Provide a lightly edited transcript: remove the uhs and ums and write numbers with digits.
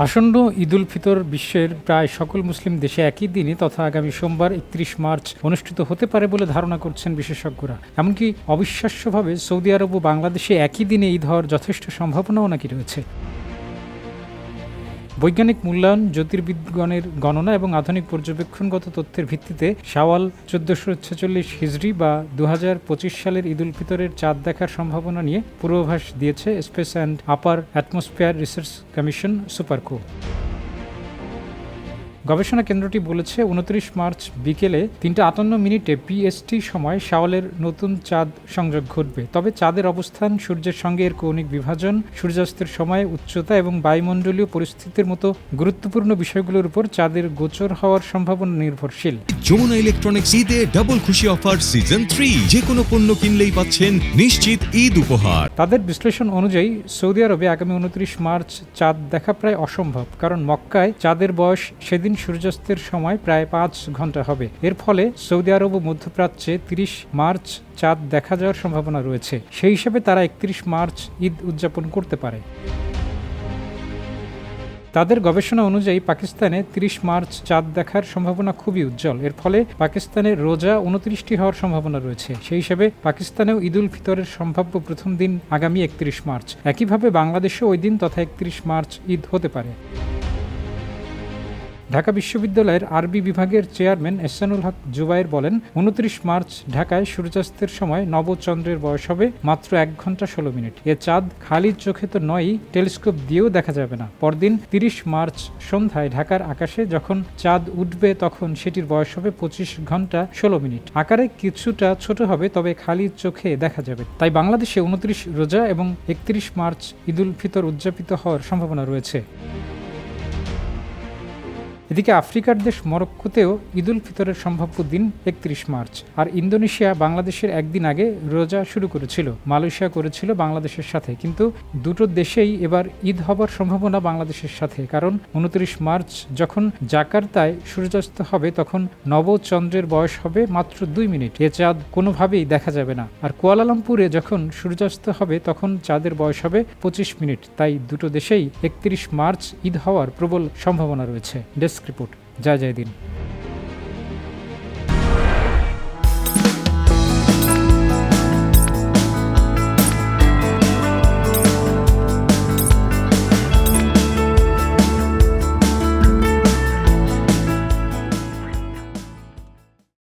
আসন্ন ঈদুল ফিতর বিশ্বের প্রায় সকল মুসলিম দেশে একই দিনে তথা আগামী সোমবার ৩১ মার্চ অনুষ্ঠিত হতে পারে বলে ধারণা করছেন বিশেষজ্ঞরা। এমনকি অবিশ্বাস্যভাবে সৌদি আরব ও বাংলাদেশে একই দিনে ঈদ হওয়ার যথেষ্ট সম্ভাবনাও নাকি রয়েছে। বৈজ্ঞানিক মূল্যায়ন, জ্যোতির্বিদগণের গণনা এবং আধুনিক পর্যবেক্ষণগত তথ্যের ভিত্তিতে শাওয়াল ১৪৪৬ হিজরি বা ২০২৫ সালের ঈদুল ফিতরের চাঁদ দেখার সম্ভাবনা নিয়ে পূর্বাভাস দিয়েছে space and upper atmosphere research commission SUPARCO. গবেষণা কেন্দ্রটি বলেছে ২৯ মার্চ বিকেলে ৩:৫৮ পিএসটি সময় শাওয়ালের নতুন চাঁদ সংযোগ ঘটবে। তবে চাঁদের অবস্থান, সূর্যের সঙ্গে এর কৌণিক বিভাজন, সূর্যাস্তের সময়, উচ্চতা এবং বায়ুমণ্ডলীয় পরিস্থিতির মতো গুরুত্বপূর্ণ বিষয়গুলোর উপর চাঁদের গোচর হওয়ার সম্ভাবনা নির্ভরশীল। যমুনা ইলেকট্রনিক্স ঈদে ডাবল খুশি অফার সিজন 3, যে কোনো পণ্য কিনলেই পাচ্ছেন নিশ্চিত ঈদ উপহার। তাদের বিশ্লেষণ অনুযায়ী সৌদি আরবে আগামী ২৯ মার্চ চাঁদ দেখা প্রায় অসম্ভব, কারণ মক্কায় চাঁদের বয়স সেদিন সূর্যাস্তের সময় প্রায় ৫ ঘন্টা হবে। এর ফলে সৌদি আরব ও মধ্যপ্রাচ্যে ৩০ মার্চ চাঁদ দেখা যাওয়ার সম্ভাবনা রয়েছে। সেই হিসেবে তারা ৩১ মার্চ ঈদ উদযাপন করতে পারে। তাদের গবেষণা অনুযায়ী পাকিস্তানে ৩০ মার্চ চাঁদ দেখার সম্ভাবনা খুবই উজ্জ্বল। এর ফলে পাকিস্তানের রোজা ২৯টি হওয়ার সম্ভাবনা রয়েছে। সেই হিসেবে পাকিস্তানেও ঈদুল ফিতরের সম্ভাব্য প্রথম দিন আগামী ৩১ মার্চ। একইভাবে বাংলাদেশেও ওই দিন তথা ৩১ মার্চ ঈদ হতে পারে। ঢাকা বিশ্ববিদ্যালয়ের আরবি বিভাগের চেয়ারম্যান এহসানুল হক জুবায়ের বলেন, ২৯ মার্চ ঢাকায় সূর্যাস্তের সময় নবচন্দ্রের বয়স হবে মাত্র ১ ঘন্টা ১৬ মিনিট। এ চাঁদ খালি চোখে তো নয়ই, টেলিস্কোপ দিয়েও দেখা যাবে না। পরদিন ৩০ মার্চ সন্ধ্যায় ঢাকার আকাশে যখন চাঁদ উঠবে তখন সেটির বয়স হবে ২৫ ঘন্টা ১৬ মিনিট। আকারে কিছুটা ছোট হবে, তবে খালি চোখে দেখা যাবে। তাই বাংলাদেশে ২৯ রোজা এবং ৩১ মার্চ ঈদুল ফিতর উদযাপিত হওয়ার সম্ভাবনা রয়েছে। এদিকে আফ্রিকার দেশ মরক্কোতেও ঈদুল ফিতরের সম্ভাব্য দিন ৩১ মার্চ। আর ইন্দোনেশিয়া বাংলাদেশের একদিন আগে রোজা শুরু করেছিল, মালয়েশিয়া করেছিল বাংলাদেশের সাথে। কিন্তু দুটো দেশেই এবার ঈদ হবার সম্ভাবনা বাংলাদেশের সাথে, কারণ ২৯ মার্চ যখন জাকার্তায় সূর্যাস্ত হবে তখন নবচন্দ্রের বয়স হবে মাত্র ২ মিনিট। এ চাঁদ কোনোভাবেই দেখা যাবে না। আর কুয়ালালামপুরে যখন সূর্যাস্ত হবে তখন চাঁদের বয়স হবে ২৫ মিনিট। তাই দুটো দেশেই ৩১ মার্চ ঈদ হওয়ার প্রবল সম্ভাবনা রয়েছে। ডেস্ক রিপোর্ট, জয় জয় দিন।